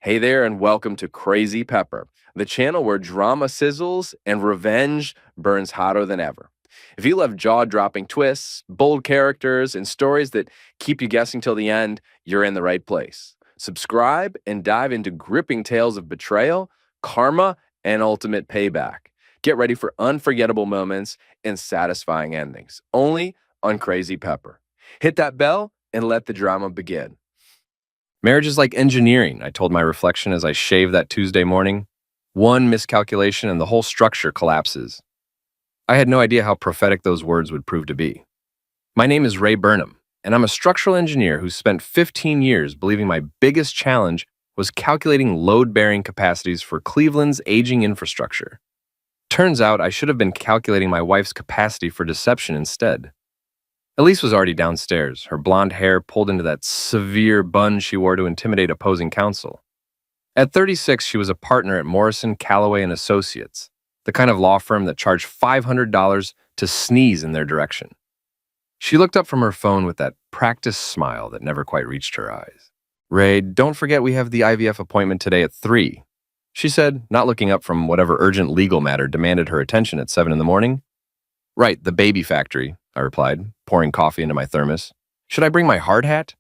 Hey there, and welcome to Crazy Pepper, the channel where drama sizzles and revenge burns hotter than ever. If you love jaw dropping twists, bold characters, and stories that keep you guessing till the end, you're in the right place. Subscribe and dive into gripping tales of betrayal, karma, and ultimate payback. Get ready for unforgettable moments and satisfying endings, only on Crazy Pepper. Hit that bell and let the drama begin. Marriage is like engineering, I told my reflection as I shaved that Tuesday morning. One miscalculation and the whole structure collapses. I had no idea how prophetic those words would prove to be. My name is Ray Burnham, and I'm a structural engineer who spent 15 years believing my biggest challenge was calculating load-bearing capacities for Cleveland's aging infrastructure. Turns out I should have been calculating my wife's capacity for deception instead. Elise was already downstairs, her blonde hair pulled into that severe bun she wore to intimidate opposing counsel. At 36, she was a partner at Morrison, Calloway and Associates, the kind of law firm that charged $500 to sneeze in their direction. She looked up from her phone with that practiced smile that never quite reached her eyes. "Ray, don't forget we have the IVF appointment today at 3, she said, not looking up from whatever urgent legal matter demanded her attention at 7 in the morning. "Right, the baby factory," I replied, pouring coffee into my thermos. "Should I bring my hard hat?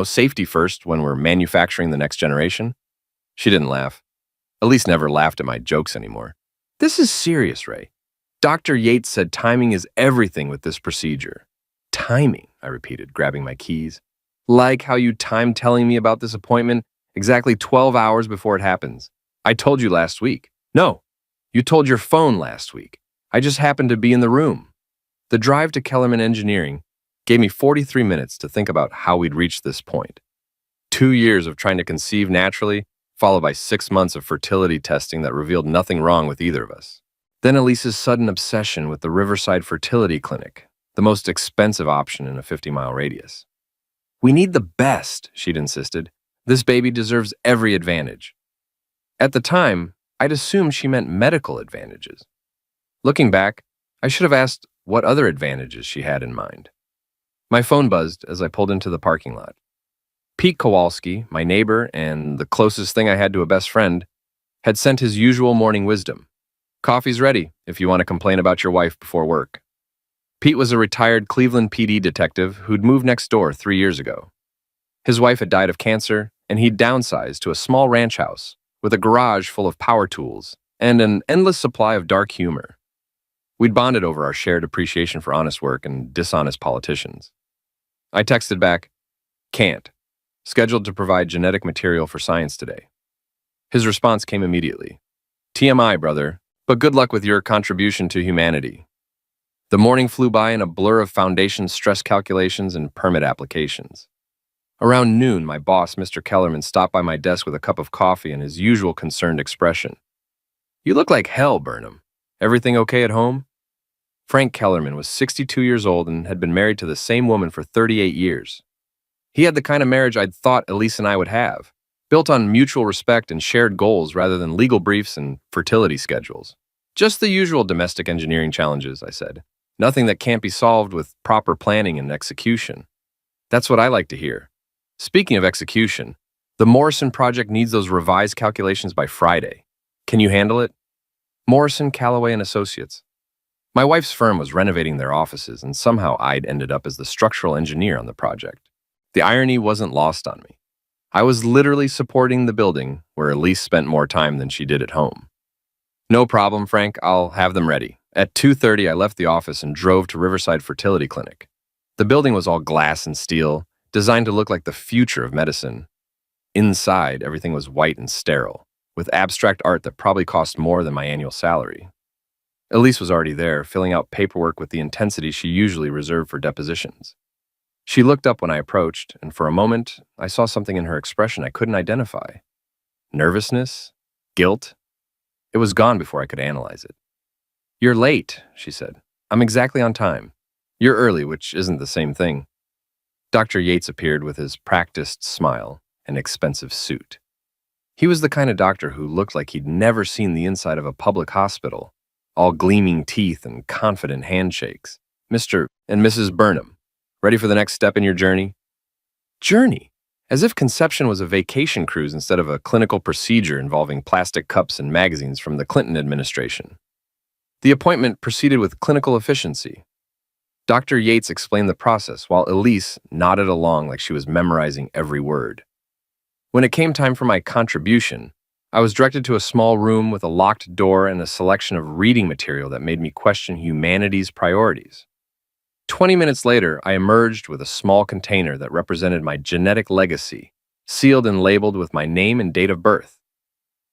Safety first when we're manufacturing the next generation." She didn't laugh. Elise never laughed at my jokes anymore. "This is serious, Ray. Dr. Yates said timing is everything with this procedure." "Timing," I repeated, grabbing my keys. "Like how you timed telling me about this appointment exactly 12 hours before it happens. I told you last week." "No, you told your phone last week. I just happened to be in the room." The drive to Kellerman Engineering gave me 43 minutes to think about how we'd reached this point. 2 years of trying to conceive naturally, followed by 6 months of fertility testing that revealed nothing wrong with either of us. Then Elise's sudden obsession with the Riverside Fertility Clinic, the most expensive option in a 50-mile radius. "We need the best," she'd insisted. "This baby deserves every advantage." At the time, I'd assumed she meant medical advantages. Looking back, I should have asked what other advantages she had in mind. My phone buzzed as I pulled into the parking lot. Pete Kowalski, my neighbor and the closest thing I had to a best friend, had sent his usual morning wisdom. "Coffee's ready if you want to complain about your wife before work." Pete was a retired Cleveland PD detective who'd moved next door 3 years ago. His wife had died of cancer, and he'd downsized to a small ranch house with a garage full of power tools and an endless supply of dark humor. We'd bonded over our shared appreciation for honest work and dishonest politicians. I texted back, "Can't. Scheduled to provide genetic material for science today." His response came immediately. "TMI, brother, but good luck with your contribution to humanity." The morning flew by in a blur of foundation stress calculations and permit applications. Around noon, my boss, Mr. Kellerman, stopped by my desk with a cup of coffee and his usual concerned expression. "You look like hell, Burnham. Everything okay at home?" Frank Kellerman was 62 years old and had been married to the same woman for 38 years. He had the kind of marriage I'd thought Elise and I would have, built on mutual respect and shared goals rather than legal briefs and fertility schedules. "Just the usual domestic engineering challenges," I said. "Nothing that can't be solved with proper planning and execution." "That's what I like to hear. Speaking of execution, the Morrison project needs those revised calculations by Friday. Can you handle it?" "Morrison, Calloway and Associates." My wife's firm was renovating their offices, and somehow I'd ended up as the structural engineer on the project. The irony wasn't lost on me. I was literally supporting the building where Elise spent more time than she did at home. "No problem, Frank. I'll have them ready." At 2:30, I left the office and drove to Riverside Fertility Clinic. The building was all glass and steel, designed to look like the future of medicine. Inside, everything was white and sterile, with abstract art that probably cost more than my annual salary. Elise was already there, filling out paperwork with the intensity she usually reserved for depositions. She looked up when I approached, and for a moment, I saw something in her expression I couldn't identify. Nervousness? Guilt? It was gone before I could analyze it. "You're late," she said. "I'm exactly on time. You're early, which isn't the same thing." Dr. Yates appeared with his practiced smile and expensive suit. He was the kind of doctor who looked like he'd never seen the inside of a public hospital, all gleaming teeth and confident handshakes. "Mr. and Mrs. Burnham, ready for the next step in your journey?" "Journey? as if conception was a vacation cruise instead of a clinical procedure involving plastic cups and magazines from the Clinton administration. The appointment proceeded with clinical efficiency. Dr. Yates explained the process while Elise nodded along like she was memorizing every word. When it came time for my contribution, I was directed to a small room with a locked door and a selection of reading material that made me question humanity's priorities. 20 minutes later, I emerged with a small container that represented my genetic legacy, sealed and labeled with my name and date of birth.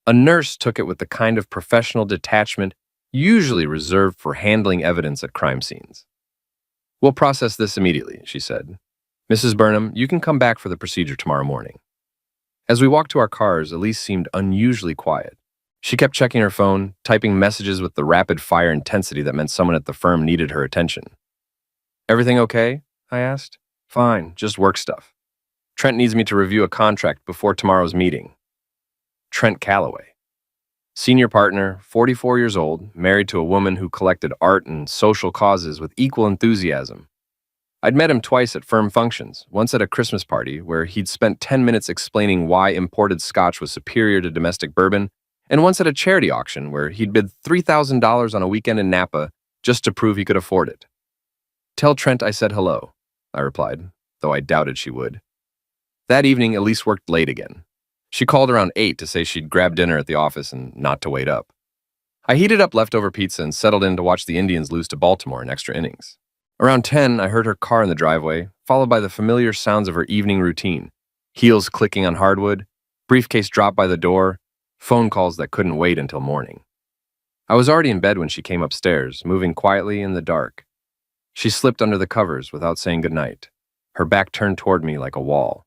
A nurse took it with the kind of professional detachment usually reserved for handling evidence at crime scenes. "We'll process this immediately," she said. "Mrs. Burnham, you can come back for the procedure tomorrow morning." As we walked to our cars, Elise seemed unusually quiet. She kept checking her phone, typing messages with the rapid-fire intensity that meant someone at the firm needed her attention. "Everything okay?" I asked. "Fine, just work stuff. Trent needs me to review a contract before tomorrow's meeting." Trent Calloway. Senior partner, 44 years old, married to a woman who collected art and social causes with equal enthusiasm. I'd met him twice at firm functions, once at a Christmas party where he'd spent 10 minutes explaining why imported scotch was superior to domestic bourbon, and once at a charity auction where he'd bid $3,000 on a weekend in Napa just to prove he could afford it. "Tell Trent I said hello," I replied, though I doubted she would. That evening, Elise worked late again. She called around 8 to say she'd grab dinner at the office and not to wait up. I heated up leftover pizza and settled in to watch the Indians lose to Baltimore in extra innings. Around 10, I heard her car in the driveway, followed by the familiar sounds of her evening routine: heels clicking on hardwood, briefcase dropped by the door, phone calls that couldn't wait until morning. I was already in bed when she came upstairs, moving quietly in the dark. She slipped under the covers without saying goodnight, her back turned toward me like a wall.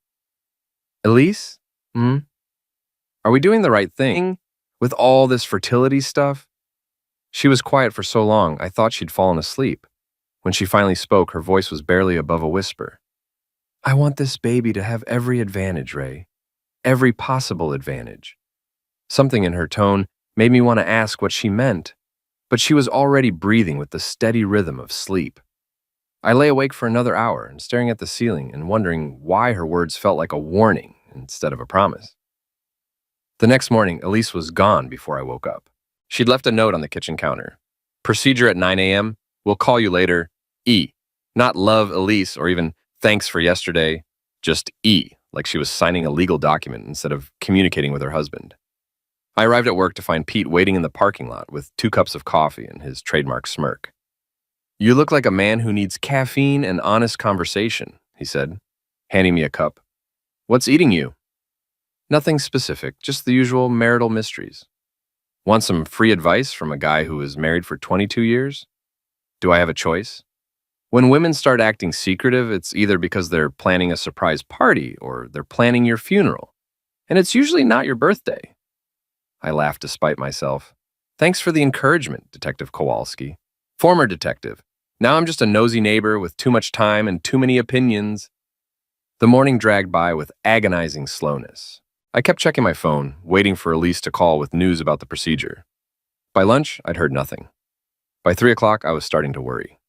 "Elise? Are we doing the right thing with all this fertility stuff?" She was quiet for so long, I thought she'd fallen asleep. When she finally spoke, her voice was barely above a whisper. "I want this baby to have every advantage, Ray. Every possible advantage." Something in her tone made me want to ask what she meant, but she was already breathing with the steady rhythm of sleep. I lay awake for another hour and staring at the ceiling and wondering why her words felt like a warning instead of a promise. The next morning, Elise was gone before I woke up. She'd left a note on the kitchen counter. "Procedure at 9 a.m. We'll call you later. E." Not "love, Elise," or even "thanks for yesterday." Just E, like she was signing a legal document instead of communicating with her husband. I arrived at work to find Pete waiting in the parking lot with 2 cups of coffee and his trademark smirk. "You look like a man who needs caffeine and honest conversation," he said, handing me a cup. "What's eating you?" "Nothing specific, just the usual marital mysteries." "Want some free advice from a guy who was married for 22 years? Do I have a choice? When women start acting secretive, it's either because they're planning a surprise party or they're planning your funeral. And it's usually not your birthday." I laughed despite myself. "Thanks for the encouragement, Detective Kowalski." "Former detective. Now I'm just a nosy neighbor with too much time and too many opinions." The morning dragged by with agonizing slowness. I kept checking my phone, waiting for Elise to call with news about the procedure. By lunch, I'd heard nothing. By 3 o'clock, I was starting to worry.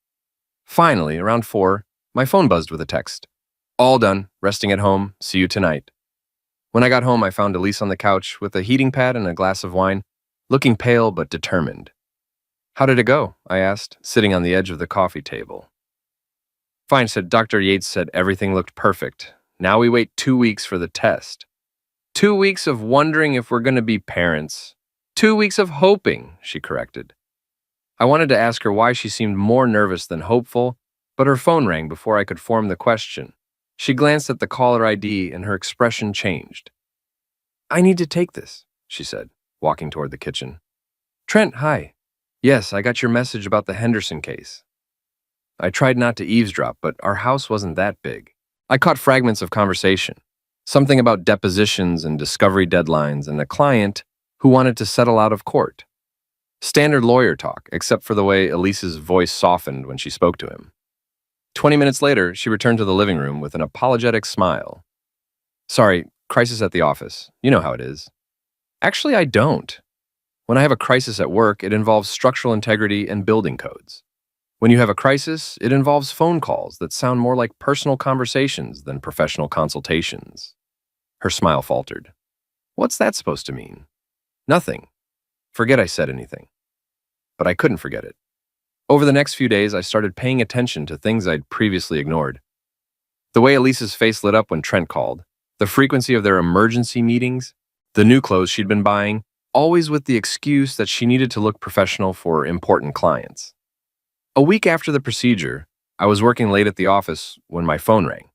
Finally, around 4, my phone buzzed with a text. "All done, resting at home, see you tonight." When I got home, I found Elise on the couch with a heating pad and a glass of wine, looking pale but determined. "How did it go?" I asked, sitting on the edge of the coffee table. "Fine," said Dr. Yates said everything looked perfect. Now we wait 2 weeks for the test. 2 weeks of wondering if we're going to be parents. 2 weeks of hoping, she corrected. I wanted to ask her why she seemed more nervous than hopeful, but her phone rang before I could form the question. She glanced at the caller ID and her expression changed. "I need to take this," she said, walking toward the kitchen. "Trent, hi. Yes, I got your message about the Henderson case." I tried not to eavesdrop, but our house wasn't that big. I caught fragments of conversation. Something about depositions and discovery deadlines and a client who wanted to settle out of court. Standard lawyer talk, except for the way Elise's voice softened when she spoke to him. 20 minutes later, she returned to the living room with an apologetic smile. "Sorry, crisis at the office. You know how it is." "Actually, I don't. When I have a crisis at work, it involves structural integrity and building codes. When you have a crisis, it involves phone calls that sound more like personal conversations than professional consultations." Her smile faltered. What's that supposed to mean? Nothing. Forget I said anything. But I couldn't forget it. Over the next few days, I started paying attention to things I'd previously ignored. The way Elise's face lit up when Trent called, the frequency of their emergency meetings, the new clothes she'd been buying, always with the excuse that she needed to look professional for important clients. A week after the procedure, I was working late at the office when my phone rang.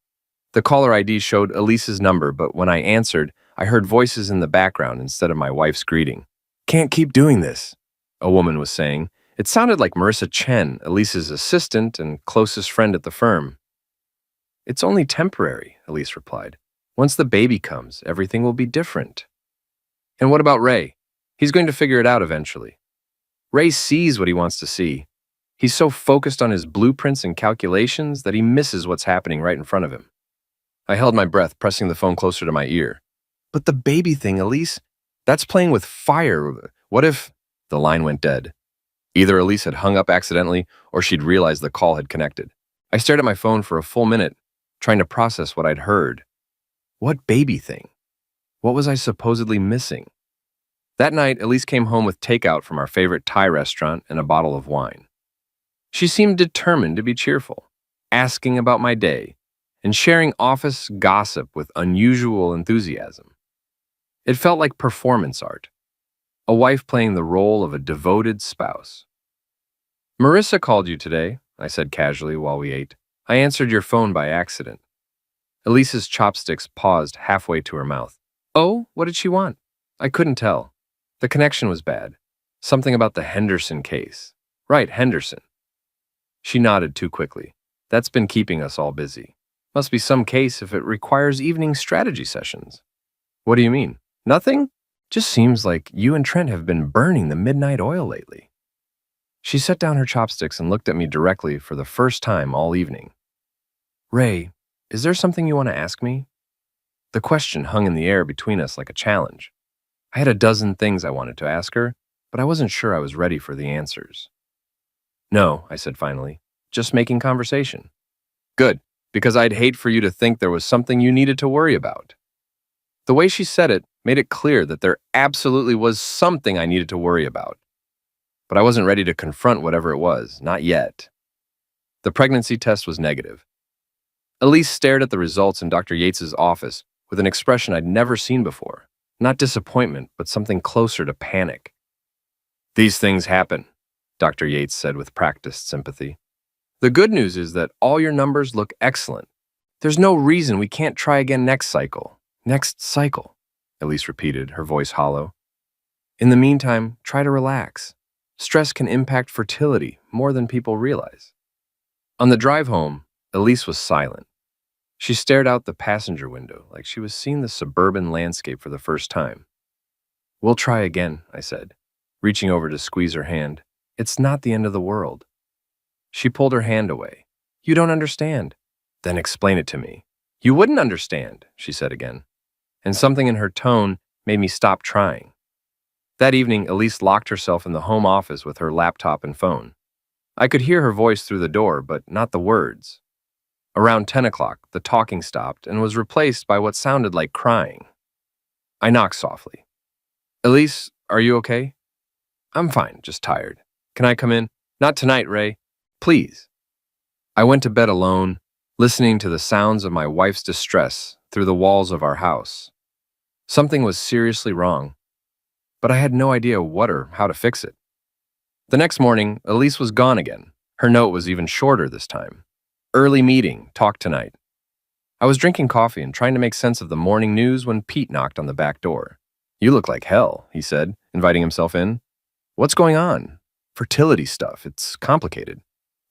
The caller ID showed Elise's number, but when I answered, I heard voices in the background instead of my wife's greeting. "Can't keep doing this," a woman was saying. It sounded like Marissa Chen, Elise's assistant and closest friend at the firm. "It's only temporary," Elise replied. "Once the baby comes, everything will be different." "And what about Ray? He's going to figure it out eventually." "Ray sees what he wants to see. He's so focused on his blueprints and calculations that he misses what's happening right in front of him." I held my breath, pressing the phone closer to my ear. "But the baby thing, Elise, that's playing with fire. What if—" The line went dead. Either Elise had hung up accidentally or she'd realized the call had connected. I stared at my phone for a full minute, trying to process what I'd heard. What baby thing? What was I supposedly missing? That night, Elise came home with takeout from our favorite Thai restaurant and a bottle of wine. She seemed determined to be cheerful, asking about my day, and sharing office gossip with unusual enthusiasm. It felt like performance art, a wife playing the role of a devoted spouse. "Marissa called you today," I said casually while we ate. "I answered your phone by accident." Elise's chopsticks paused halfway to her mouth. "Oh, what did she want?" I couldn't tell. The connection was bad. Something about the Henderson case. Right, Henderson. She nodded too quickly. "That's been keeping us all busy. Must be some case if it requires evening strategy sessions." "What do you mean? Nothing? Just seems like you and Trent have been burning the midnight oil lately." She set down her chopsticks and looked at me directly for the first time all evening. "Ray, is there something you want to ask me?" The question hung in the air between us like a challenge. I had a dozen things I wanted to ask her, but I wasn't sure I was ready for the answers. "No," I said finally, "just making conversation." "Good, because I'd hate for you to think there was something you needed to worry about." The way she said it made it clear that there absolutely was something I needed to worry about. But I wasn't ready to confront whatever it was, not yet. The pregnancy test was negative. Elise stared at the results in Dr. Yates's office with an expression I'd never seen before. Not disappointment, but something closer to panic. "These things happen," Dr. Yates said with practiced sympathy. "The good news is that all your numbers look excellent. There's no reason we can't try again next cycle." "Next cycle," Elise repeated, her voice hollow. "In the meantime, try to relax. Stress can impact fertility more than people realize." On the drive home, Elise was silent. She stared out the passenger window like she was seeing the suburban landscape for the first time. "We'll try again," I said, reaching over to squeeze her hand. "It's not the end of the world." She pulled her hand away. "You don't understand." "Then explain it to me." "You wouldn't understand," she said again. And something in her tone made me stop trying. That evening, Elise locked herself in the home office with her laptop and phone. I could hear her voice through the door, but not the words. Around 10 o'clock, the talking stopped and was replaced by what sounded like crying. I knocked softly. "Elise, are you okay?" "I'm fine, just tired. Can I come in?" "Not tonight, Ray. Please." I went to bed alone, listening to the sounds of my wife's distress through the walls of our house. Something was seriously wrong, but I had no idea what or how to fix it. The next morning, Elise was gone again. Her note was even shorter this time. "Early meeting, talk tonight." I was drinking coffee and trying to make sense of the morning news when Pete knocked on the back door. "You look like hell," he said, inviting himself in. "What's going on?" "Fertility stuff. It's complicated."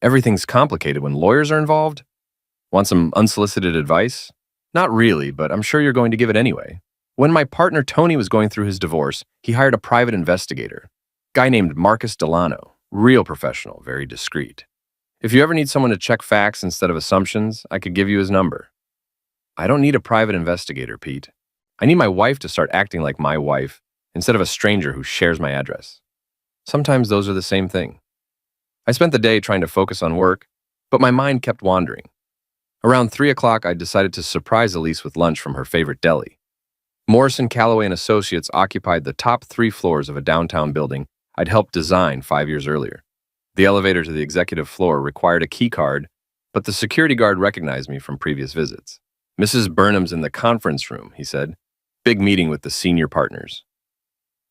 "Everything's complicated when lawyers are involved?" "Want some unsolicited advice?" "Not really, but I'm sure you're going to give it anyway." When my partner Tony was going through his divorce, he hired a private investigator. Guy named Marcus Delano. Real professional, very discreet. If you ever need someone to check facts instead of assumptions, I could give you his number. "I don't need a private investigator, Pete. I need my wife to start acting like my wife instead of a stranger who shares my address." Sometimes those are the same thing. I spent the day trying to focus on work, but my mind kept wandering. Around 3 o'clock, I decided to surprise Elise with lunch from her favorite deli. Morrison, Calloway and Associates occupied the top 3 floors of a downtown building I'd helped design 5 years earlier. The elevator to the executive floor required a key card, but the security guard recognized me from previous visits. "Mrs. Burnham's in the conference room," he said. "Big meeting with the senior partners."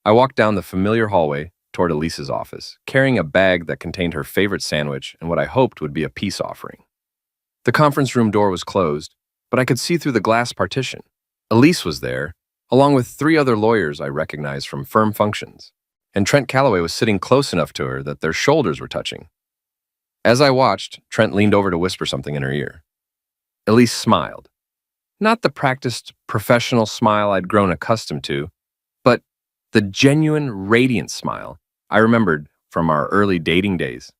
I walked down the familiar hallway toward Elise's office, carrying a bag that contained her favorite sandwich and what I hoped would be a peace offering. The conference room door was closed, but I could see through the glass partition. Elise was there, along with 3 other lawyers I recognized from firm functions, and Trent Calloway was sitting close enough to her that their shoulders were touching. As I watched, Trent leaned over to whisper something in her ear. Elise smiled. Not the practiced, professional smile I'd grown accustomed to, but the genuine, radiant smile I remembered from our early dating days.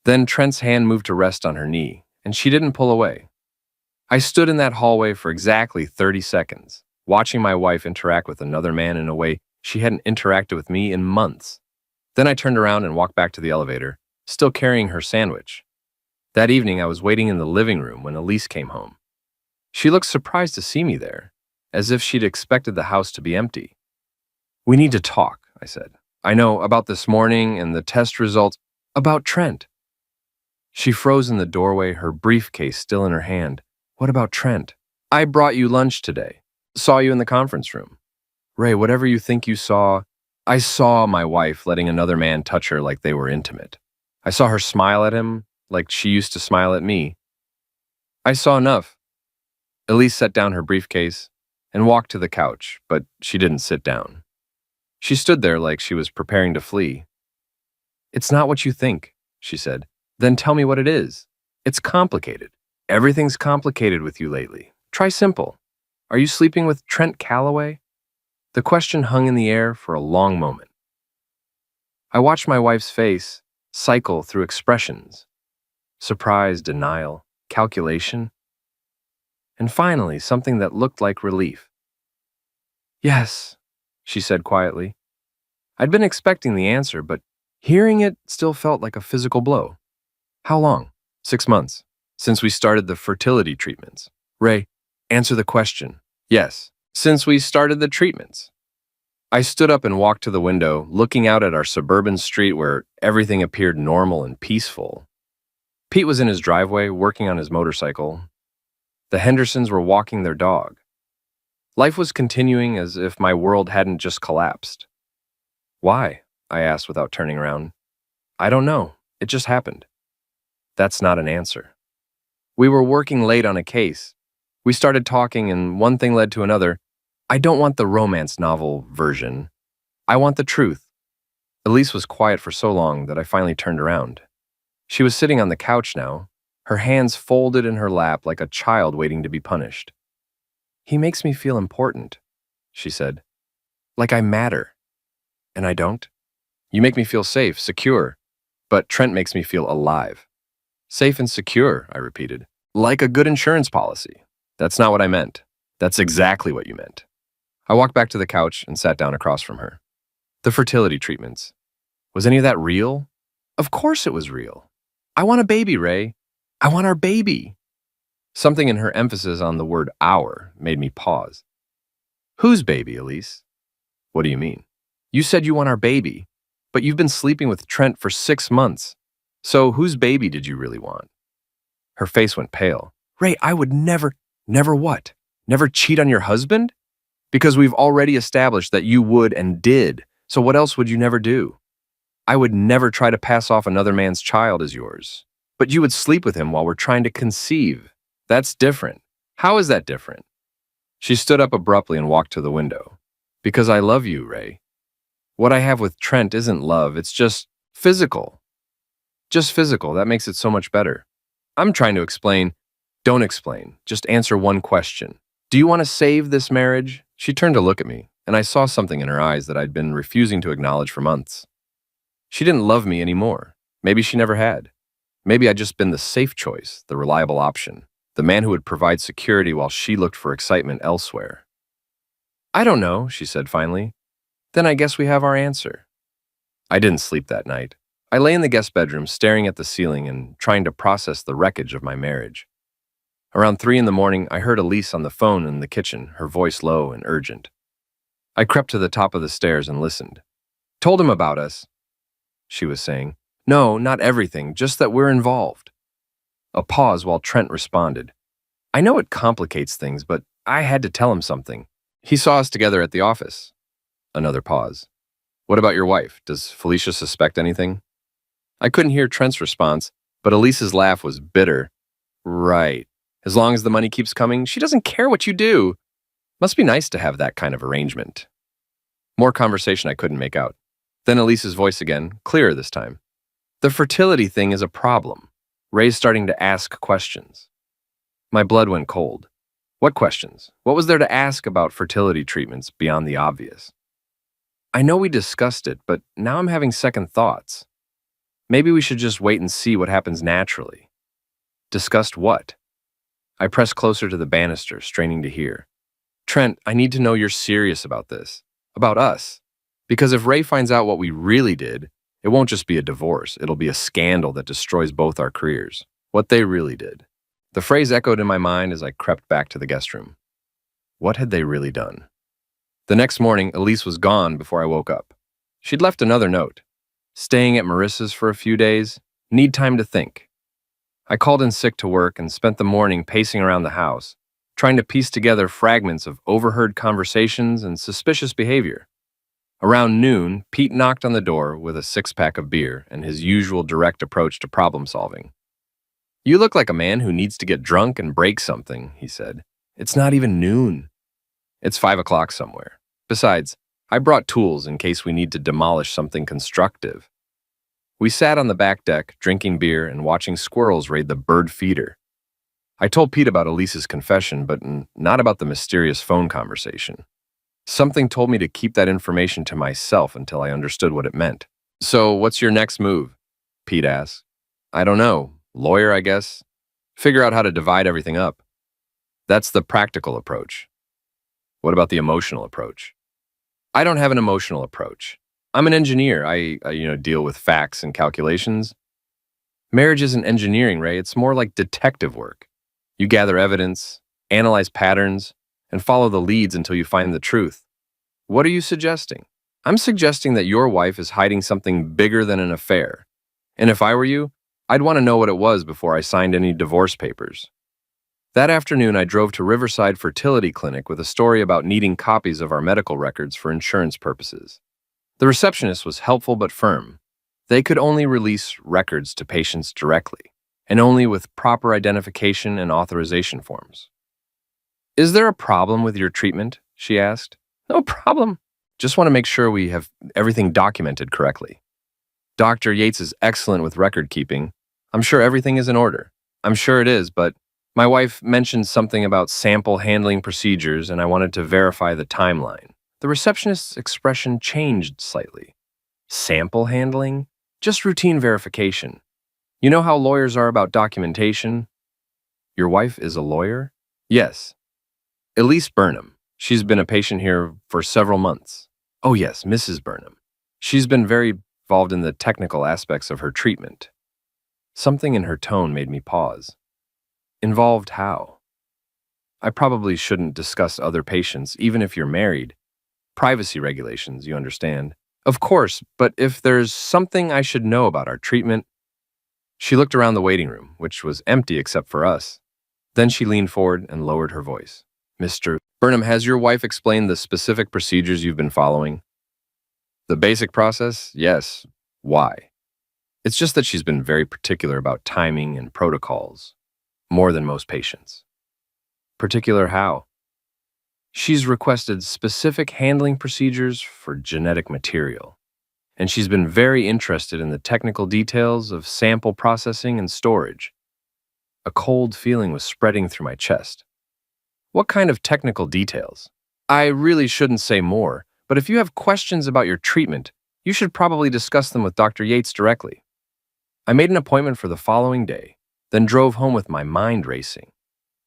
Then Trent's hand moved to rest on her knee, and she didn't pull away. I stood in that hallway for exactly 30 seconds, watching my wife interact with another man in a way she hadn't interacted with me in months. Then I turned around and walked back to the elevator, still carrying her sandwich. That evening, I was waiting in the living room when Elise came home. She looked surprised to see me there, as if she'd expected the house to be empty. "We need to talk," I said. "I know about this morning and the test results, about Trent." She froze in the doorway, her briefcase still in her hand. "What about Trent?" "I brought you lunch today. Saw you in the conference room." "Ray, whatever you think you saw, I saw my wife letting another man touch her like they were intimate. I saw her smile at him like she used to smile at me. I saw enough." Elise set down her briefcase and walked to the couch, but she didn't sit down. She stood there like she was preparing to flee. "It's not what you think," she said. "Then tell me what it is. It's complicated. Everything's complicated with you lately. Try simple. Are you sleeping with Trent Calloway?" The question hung in the air for a long moment. I watched my wife's face cycle through expressions: surprise, denial, calculation, and finally something that looked like relief. "Yes," she said quietly. I'd been expecting the answer, but hearing it still felt like a physical blow. "How long?" "6 months. Since we started the fertility treatments." "Ray, answer the question." "Yes, since we started the treatments." I stood up and walked to the window, looking out at our suburban street where everything appeared normal and peaceful. Pete was in his driveway, working on his motorcycle. The Hendersons were walking their dog. Life was continuing as if my world hadn't just collapsed. "Why?" I asked without turning around. "I don't know. It just happened." That's not an answer. We were working late on a case. We started talking and one thing led to another. I don't want the romance novel version. I want the truth. Elise was quiet for so long that I finally turned around. She was sitting on the couch now, her hands folded in her lap like a child waiting to be punished. "He makes me feel important," she said. "Like I matter. And I don't. You make me feel safe, secure. But Trent makes me feel alive." "Safe and secure," I repeated. "Like a good insurance policy." "That's not what I meant." "That's exactly what you meant." I walked back to the couch and sat down across from her. "The fertility treatments. Was any of that real?" "Of course it was real. I want a baby, Ray. I want our baby." Something in her emphasis on the word "our" made me pause. "Whose baby, Elise?" "What do you mean?" "You said you want our baby, but you've been sleeping with Trent for 6 months. So whose baby did you really want?" Her face went pale. "Ray, I would never..." "Never what? Never cheat on your husband? Because we've already established that you would and did, so what else would you never do? I would never try to pass off another man's child as yours. But you would sleep with him while we're trying to conceive. That's different." "How is that different?" She stood up abruptly and walked to the window. "Because I love you, Ray. What I have with Trent isn't love, it's just physical. Just physical, that makes it so much better." "I'm trying to explain." "Don't explain, just answer one question. Do you want to save this marriage?" She turned to look at me, and I saw something in her eyes that I'd been refusing to acknowledge for months. She didn't love me anymore. Maybe she never had. Maybe I'd just been the safe choice, the reliable option, the man who would provide security while she looked for excitement elsewhere. "I don't know," she said finally. "Then I guess we have our answer." I didn't sleep that night. I lay in the guest bedroom staring at the ceiling and trying to process the wreckage of my marriage. Around 3 in the morning, I heard Elise on the phone in the kitchen, her voice low and urgent. I crept to the top of the stairs and listened. Told him about us, she was saying. No, not everything, just that we're involved. A pause while Trent responded. I know it complicates things, but I had to tell him something. He saw us together at the office. Another pause. What about your wife? Does Felicia suspect anything? I couldn't hear Trent's response, but Elise's laugh was bitter. Right. As long as the money keeps coming, she doesn't care what you do. Must be nice to have that kind of arrangement. More conversation I couldn't make out. Then Elise's voice again, clearer this time. The fertility thing is a problem. Ray's starting to ask questions. My blood went cold. What questions? What was there to ask about fertility treatments beyond the obvious? I know we discussed it, but now I'm having second thoughts. Maybe we should just wait and see what happens naturally. Discussed what? I pressed closer to the banister, straining to hear. Trent, I need to know you're serious about this. About us. Because if Ray finds out what we really did, it won't just be a divorce. It'll be a scandal that destroys both our careers. What they really did. The phrase echoed in my mind as I crept back to the guest room. What had they really done? The next morning, Elise was gone before I woke up. She'd left another note. Staying at Marissa's for a few days. Need time to think. I called in sick to work and spent the morning pacing around the house, trying to piece together fragments of overheard conversations and suspicious behavior. Around noon, Pete knocked on the door with a six-pack of beer and his usual direct approach to problem solving. You look like a man who needs to get drunk and break something, he said. It's not even noon. It's 5 o'clock somewhere. Besides, I brought tools in case we need to demolish something constructive. We sat on the back deck, drinking beer and watching squirrels raid the bird feeder. I told Pete about Elise's confession, but not about the mysterious phone conversation. Something told me to keep that information to myself until I understood what it meant. So, what's your next move? Pete asked. I don't know. Lawyer, I guess. Figure out how to divide everything up. That's the practical approach. What about the emotional approach? I don't have an emotional approach. I'm an engineer. I deal with facts and calculations. Marriage isn't engineering, Ray. It's more like detective work. You gather evidence, analyze patterns, and follow the leads until you find the truth. What are you suggesting? I'm suggesting that your wife is hiding something bigger than an affair. And if I were you, I'd want to know what it was before I signed any divorce papers. That afternoon, I drove to Riverside Fertility Clinic with a story about needing copies of our medical records for insurance purposes. The receptionist was helpful but firm. They could only release records to patients directly, and only with proper identification and authorization forms. Is there a problem with your treatment? She asked. No problem. Just want to make sure we have everything documented correctly. Dr. Yates is excellent with record keeping. I'm sure everything is in order. I'm sure it is, but my wife mentioned something about sample handling procedures, and I wanted to verify the timeline. The receptionist's expression changed slightly. Sample handling? Just routine verification. You know how lawyers are about documentation? Your wife is a lawyer? Yes. Elise Burnham. She's been a patient here for several months. Oh yes, Mrs. Burnham. She's been very involved in the technical aspects of her treatment. Something in her tone made me pause. Involved how? I probably shouldn't discuss other patients, even if you're married. Privacy regulations, you understand. Of course, but if there's something I should know about our treatment... She looked around the waiting room, which was empty except for us. Then she leaned forward and lowered her voice. Mr. Burnham, has your wife explained the specific procedures you've been following? The basic process? Yes. Why? It's just that she's been very particular about timing and protocols, more than most patients. Particular how? She's requested specific handling procedures for genetic material, and she's been very interested in the technical details of sample processing and storage. A cold feeling was spreading through my chest. What kind of technical details? I really shouldn't say more, but if you have questions about your treatment, you should probably discuss them with Dr. Yates directly. I made an appointment for the following day, then drove home with my mind racing.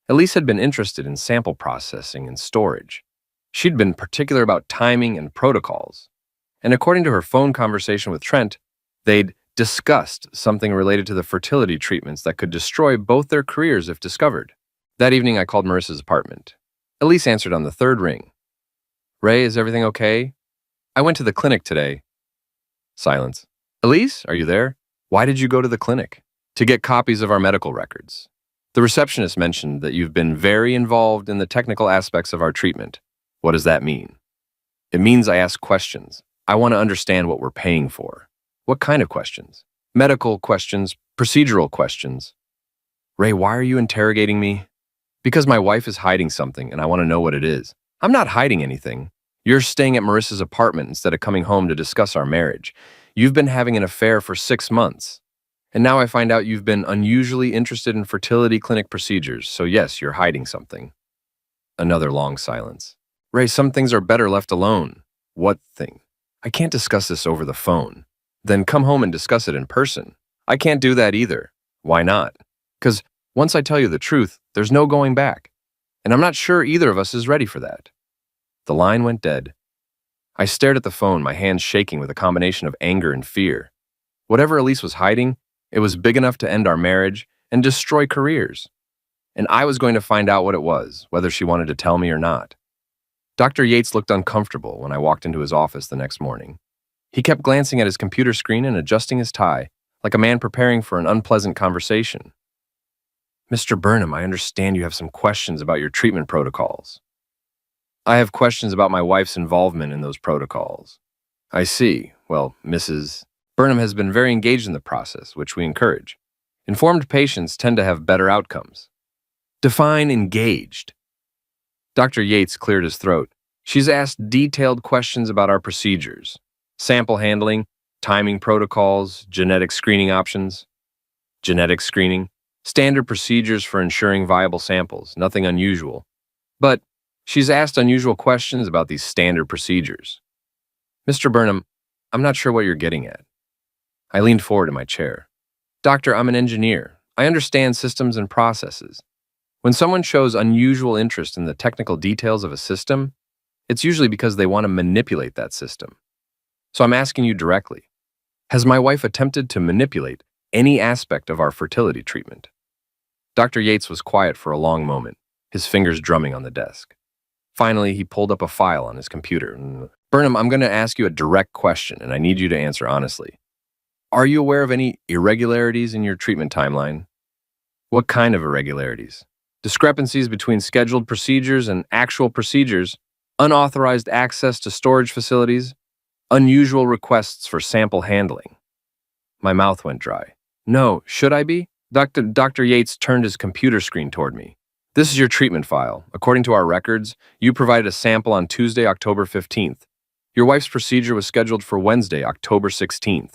Elise had been interested in sample processing and storage. She'd been particular about timing and protocols. And according to her phone conversation with Trent, they'd discussed something related to the fertility treatments that could destroy both their careers if discovered. That evening, I called Marissa's apartment. Elise answered on the third ring. Ray, is everything okay? I went to the clinic today. Silence. Elise, are you there? Why did you go to the clinic? To get copies of our medical records. The receptionist mentioned that you've been very involved in the technical aspects of our treatment. What does that mean? It means I ask questions. I want to understand what we're paying for. What kind of questions? Medical questions, procedural questions. Ray, why are you interrogating me? Because my wife is hiding something and I want to know what it is. I'm not hiding anything. You're staying at Marissa's apartment instead of coming home to discuss our marriage. You've been having an affair for 6 months. And now I find out you've been unusually interested in fertility clinic procedures, so yes, you're hiding something. Another long silence. Ray, some things are better left alone. What thing? I can't discuss this over the phone. Then come home and discuss it in person. I can't do that either. Why not? Because once I tell you the truth, there's no going back. And I'm not sure either of us is ready for that. The line went dead. I stared at the phone, my hands shaking with a combination of anger and fear. Whatever Elise was hiding, it was big enough to end our marriage and destroy careers. And I was going to find out what it was, whether she wanted to tell me or not. Dr. Yates looked uncomfortable when I walked into his office the next morning. He kept glancing at his computer screen and adjusting his tie, like a man preparing for an unpleasant conversation. Mr. Burnham, I understand you have some questions about your treatment protocols. I have questions about my wife's involvement in those protocols. I see. Well, Mrs. Burnham has been very engaged in the process, which we encourage. Informed patients tend to have better outcomes. Define engaged. Dr. Yates cleared his throat. She's asked detailed questions about our procedures, sample handling, timing protocols, genetic screening options. Genetic screening, standard procedures for ensuring viable samples, nothing unusual. But she's asked unusual questions about these standard procedures. Mr. Burnham, I'm not sure what you're getting at. I leaned forward in my chair. Doctor, I'm an engineer. I understand systems and processes. When someone shows unusual interest in the technical details of a system, it's usually because they want to manipulate that system. So I'm asking you directly, has my wife attempted to manipulate any aspect of our fertility treatment? Dr. Yates was quiet for a long moment, his fingers drumming on the desk. Finally, he pulled up a file on his computer. Burnham, I'm going to ask you a direct question, and I need you to answer honestly. Are you aware of any irregularities in your treatment timeline? What kind of irregularities? Discrepancies between scheduled procedures and actual procedures, unauthorized access to storage facilities, unusual requests for sample handling. My mouth went dry. No, should I be? Dr. Yates turned his computer screen toward me. This is your treatment file. According to our records, you provided a sample on Tuesday, October 15th. Your wife's procedure was scheduled for Wednesday, October 16th.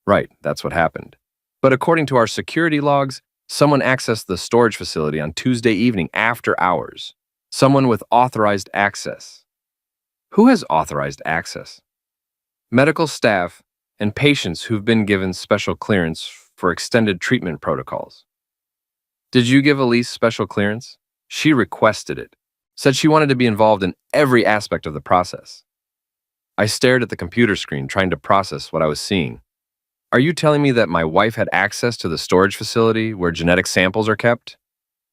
Right, that's what happened. But according to our security logs, someone accessed the storage facility on Tuesday evening after hours. Someone with authorized access. Who has authorized access? Medical staff and patients who've been given special clearance for extended treatment protocols. Did you give Elise special clearance? She requested it, said she wanted to be involved in every aspect of the process. I stared at the computer screen, trying to process what I was seeing. Are you telling me that my wife had access to the storage facility where genetic samples are kept?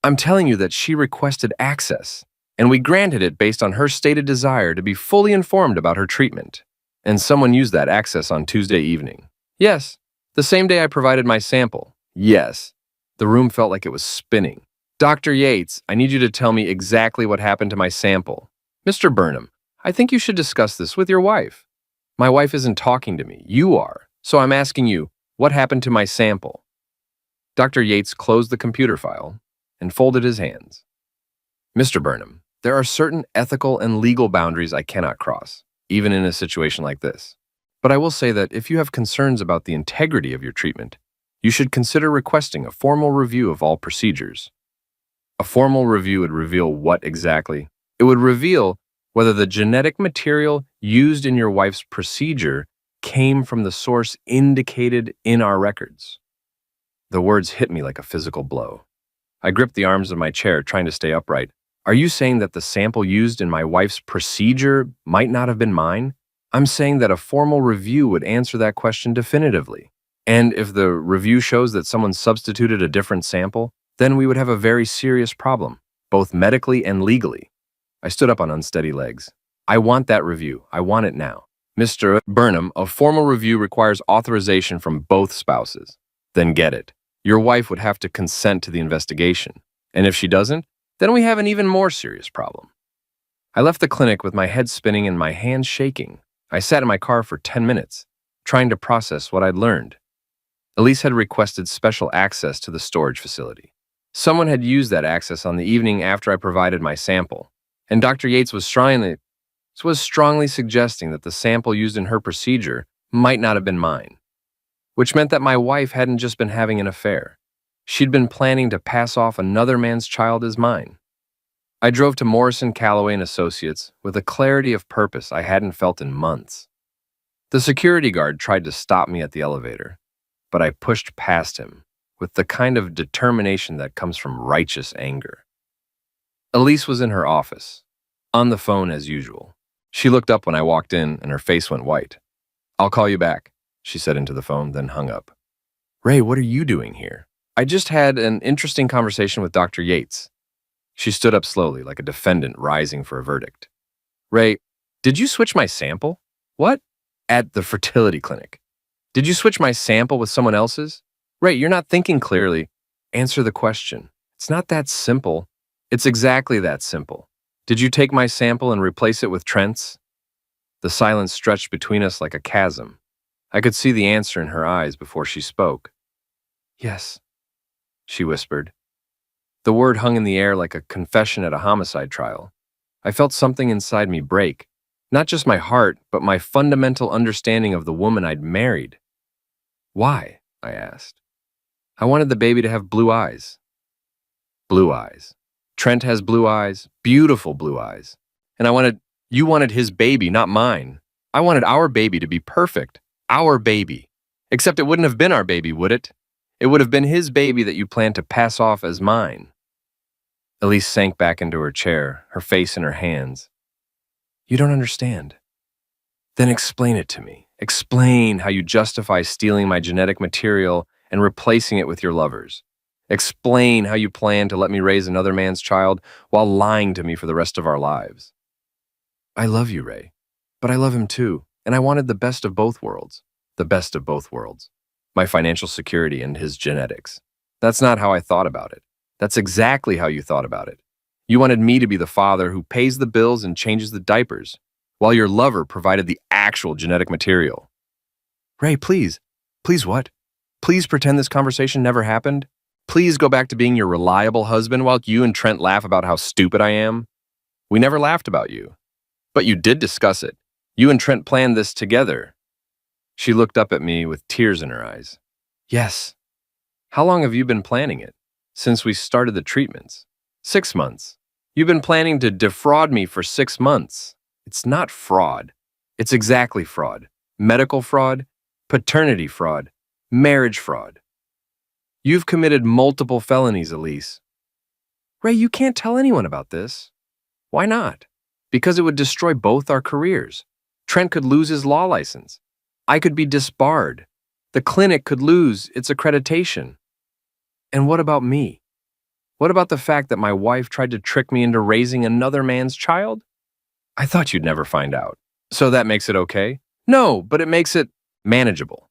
I'm telling you that she requested access, and we granted it based on her stated desire to be fully informed about her treatment. And someone used that access on Tuesday evening. Yes, the same day I provided my sample. Yes. The room felt like it was spinning. Dr. Yates, I need you to tell me exactly what happened to my sample. Mr. Burnham, I think you should discuss this with your wife. My wife isn't talking to me. You are. So I'm asking you, what happened to my sample? Dr. Yates closed the computer file and folded his hands. Mr. Burnham, there are certain ethical and legal boundaries I cannot cross, even in a situation like this. But I will say that if you have concerns about the integrity of your treatment, you should consider requesting a formal review of all procedures. A formal review would reveal what exactly? It would reveal whether the genetic material used in your wife's procedure came from the source indicated in our records. The words hit me like a physical blow. I gripped the arms of my chair, trying to stay upright. Are you saying that the sample used in my wife's procedure might not have been mine? I'm saying that a formal review would answer that question definitively. And if the review shows that someone substituted a different sample, then we would have a very serious problem, both medically and legally. I stood up on unsteady legs. I want that review. I want it now. Mr. Burnham, a formal review requires authorization from both spouses. Then get it. Your wife would have to consent to the investigation. And if she doesn't, then we have an even more serious problem. I left the clinic with my head spinning and my hands shaking. I sat in my car for 10 minutes, trying to process what I'd learned. Elise had requested special access to the storage facility. Someone had used that access on the evening after I provided my sample, and Dr. Yates was strongly suggesting that the sample used in her procedure might not have been mine, which meant that my wife hadn't just been having an affair. She'd been planning to pass off another man's child as mine. I drove to Morrison, Calloway & Associates with a clarity of purpose I hadn't felt in months. The security guard tried to stop me at the elevator, but I pushed past him with the kind of determination that comes from righteous anger. Elise was in her office, on the phone as usual. She looked up when I walked in and her face went white. "I'll call you back," she said into the phone, then hung up. "Ray, what are you doing here?" "I just had an interesting conversation with Dr. Yates." She stood up slowly, like a defendant rising for a verdict. "Ray, did you switch my sample?" "What?" "At the fertility clinic. Did you switch my sample with someone else's?" "Ray, you're not thinking clearly." "Answer the question. It's not that simple." "It's exactly that simple. Did you take my sample and replace it with Trent's?" The silence stretched between us like a chasm. I could see the answer in her eyes before she spoke. "Yes," she whispered. The word hung in the air like a confession at a homicide trial. I felt something inside me break, not just my heart, but my fundamental understanding of the woman I'd married. "Why?" I asked. "I wanted the baby to have blue eyes." "Blue eyes. Trent has blue eyes, beautiful blue eyes. And you wanted his baby, not mine. I wanted our baby to be perfect. Our baby. Except it wouldn't have been our baby, would it? It would have been his baby that you planned to pass off as mine." Elise sank back into her chair, her face in her hands. "You don't understand." "Then explain it to me. Explain how you justify stealing my genetic material and replacing it with your lover's. Explain how you plan to let me raise another man's child while lying to me for the rest of our lives." "I love you, Ray, but I love him too, and I wanted the best of both worlds. The best of both worlds. My financial security and his genetics. That's not how I thought about it. That's exactly how you thought about it. You wanted me to be the father who pays the bills and changes the diapers, while your lover provided the actual genetic material." "Ray, please." "Please what? Please pretend this conversation never happened? Please go back to being your reliable husband while you and Trent laugh about how stupid I am?" "We never laughed about you. But you did discuss it. You and Trent planned this together." She looked up at me with tears in her eyes. "Yes." "How long have you been planning it?" "Since we started the treatments." 6 months. "You've been planning to defraud me for 6 months." "It's not fraud. It's exactly fraud. Medical fraud, paternity fraud, marriage fraud. You've committed multiple felonies, Elise." "Ray, you can't tell anyone about this." "Why not?" "Because it would destroy both our careers. Trent could lose his law license. I could be disbarred. The clinic could lose its accreditation. And what about me? What about the fact that my wife tried to trick me into raising another man's child?" "I thought you'd never find out." "So that makes it okay?" "No, but it makes it manageable."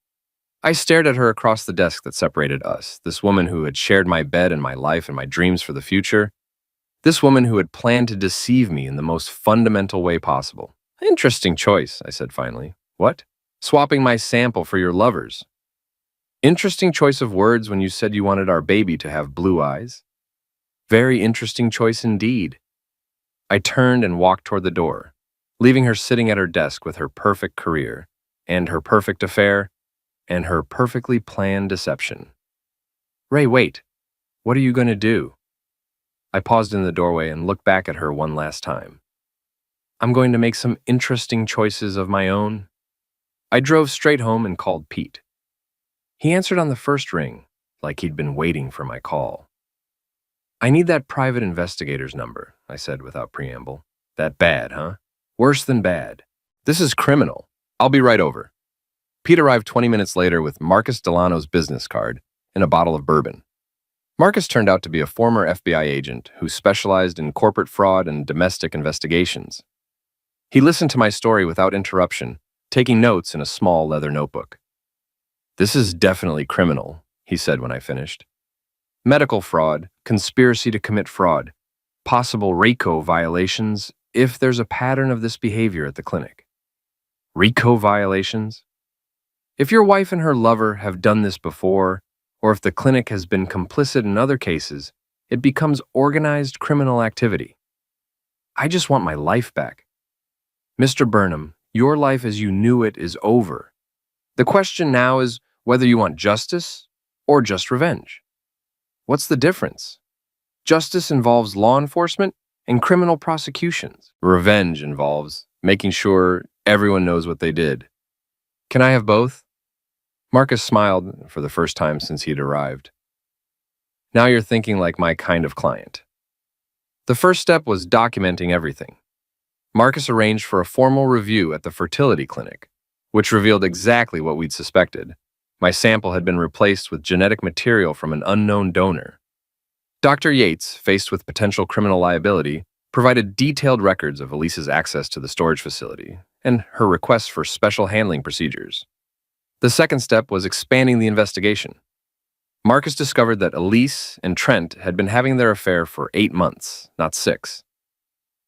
I stared at her across the desk that separated us, this woman who had shared my bed and my life and my dreams for the future. This woman who had planned to deceive me in the most fundamental way possible. "Interesting choice," I said finally. "What?" "Swapping my sample for your lover's." "Interesting choice of words when you said you wanted our baby to have blue eyes." "Very interesting choice indeed." I turned and walked toward the door, leaving her sitting at her desk with her perfect career, and her perfect affair, and her perfectly planned deception. "Ray, wait. What are you going to do?" I paused in the doorway and looked back at her one last time. "I'm going to make some interesting choices of my own." I drove straight home and called Pete. He answered on the first ring, like he'd been waiting for my call. "I need that private investigator's number," I said without preamble. "That bad, huh? Worse than bad. This is criminal. I'll be right over." Pete arrived 20 minutes later with Marcus Delano's business card and a bottle of bourbon. Marcus turned out to be a former FBI agent who specialized in corporate fraud and domestic investigations. He listened to my story without interruption, taking notes in a small leather notebook. "This is definitely criminal," he said when I finished. "Medical fraud, conspiracy to commit fraud, possible RICO violations if there's a pattern of this behavior at the clinic." RICO violations? If your wife and her lover have done this before, or if the clinic has been complicit in other cases, it becomes organized criminal activity. I just want my life back. Mr. Burnham, your life as you knew it is over. The question now is whether you want justice or just revenge. What's the difference? Justice involves law enforcement and criminal prosecutions. Revenge involves making sure everyone knows what they did. Can I have both? Marcus smiled for the first time since he'd arrived. Now you're thinking like my kind of client. The first step was documenting everything. Marcus arranged for a formal review at the fertility clinic, which revealed exactly what we'd suspected. My sample had been replaced with genetic material from an unknown donor. Dr. Yates, faced with potential criminal liability, provided detailed records of Elise's access to the storage facility and her requests for special handling procedures. The second step was expanding the investigation. Marcus discovered that Elise and Trent had been having their affair for 8 months, not 6.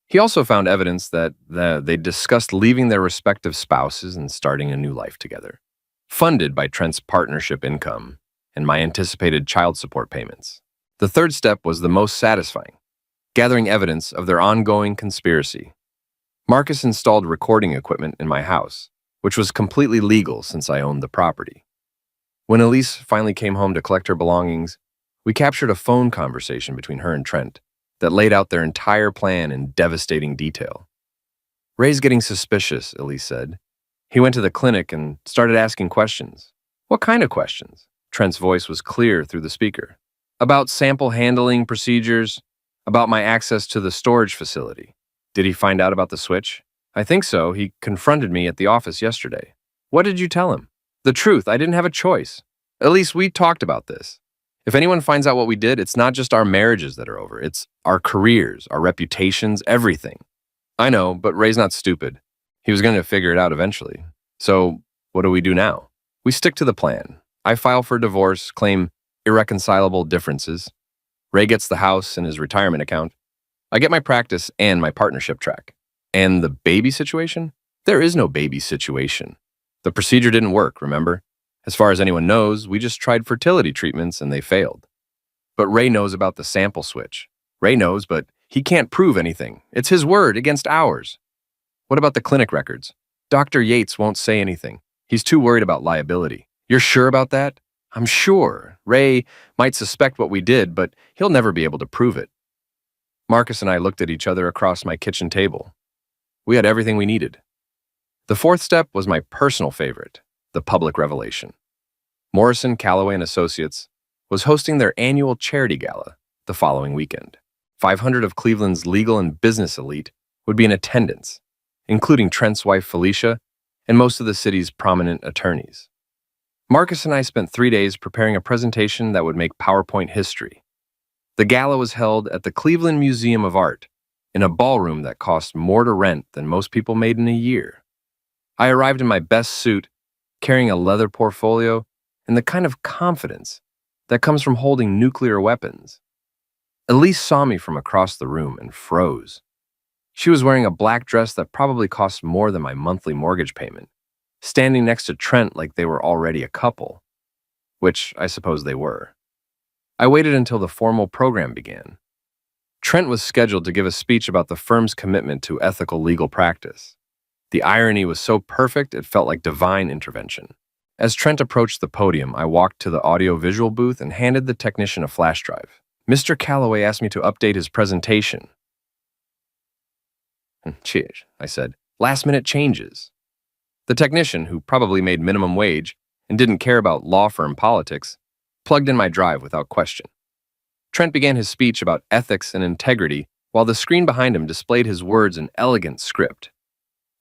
He also found evidence that they discussed leaving their respective spouses and starting a new life together, funded by Trent's partnership income and my anticipated child support payments. The third step was the most satisfying, gathering evidence of their ongoing conspiracy. Marcus installed recording equipment in my house, which was completely legal since I owned the property. When Elise finally came home to collect her belongings, we captured a phone conversation between her and Trent that laid out their entire plan in devastating detail. "Ray's getting suspicious," Elise said. "He went to the clinic and started asking questions." "What kind of questions?" Trent's voice was clear through the speaker. "About sample handling procedures, about my access to the storage facility." "Did he find out about the switch?" "I think so. He confronted me at the office yesterday." "What did you tell him?" "The truth. I didn't have a choice. Elise, we talked about this. If anyone finds out what we did, it's not just our marriages that are over. It's our careers, our reputations, everything." "I know, but Ray's not stupid. He was going to figure it out eventually. So what do we do now?" "We stick to the plan. I file for divorce, claim irreconcilable differences. Ray gets the house and his retirement account. I get my practice and my partnership track." "And the baby situation?" "There is no baby situation. The procedure didn't work, remember? As far as anyone knows, we just tried fertility treatments and they failed." "But Ray knows about the sample switch." "Ray knows, but he can't prove anything. It's his word against ours." "What about the clinic records?" "Dr. Yates won't say anything. He's too worried about liability." "You're sure about that?" "I'm sure. Ray might suspect what we did, but he'll never be able to prove it." Marcus and I looked at each other across my kitchen table. We had everything we needed. The fourth step was my personal favorite, the public revelation. Morrison, Calloway & Associates was hosting their annual charity gala the following weekend. 500 of Cleveland's legal and business elite would be in attendance, including Trent's wife Felicia and most of the city's prominent attorneys. Marcus and I spent 3 days preparing a presentation that would make PowerPoint history. The gala was held at the Cleveland Museum of Art, in a ballroom that cost more to rent than most people made in a year. I arrived in my best suit, carrying a leather portfolio and the kind of confidence that comes from holding nuclear weapons. Elise saw me from across the room and froze. She was wearing a black dress that probably cost more than my monthly mortgage payment, standing next to Trent like they were already a couple, which I suppose they were. I waited until the formal program began. Trent was scheduled to give a speech about the firm's commitment to ethical legal practice. The irony was so perfect it felt like divine intervention. As Trent approached the podium, I walked to the audio-visual booth and handed the technician a flash drive. "Mr. Calloway asked me to update his presentation." "Cheers," I said. "Last-minute changes." The technician, who probably made minimum wage and didn't care about law firm politics, plugged in my drive without question. Trent began his speech about ethics and integrity while the screen behind him displayed his words in elegant script.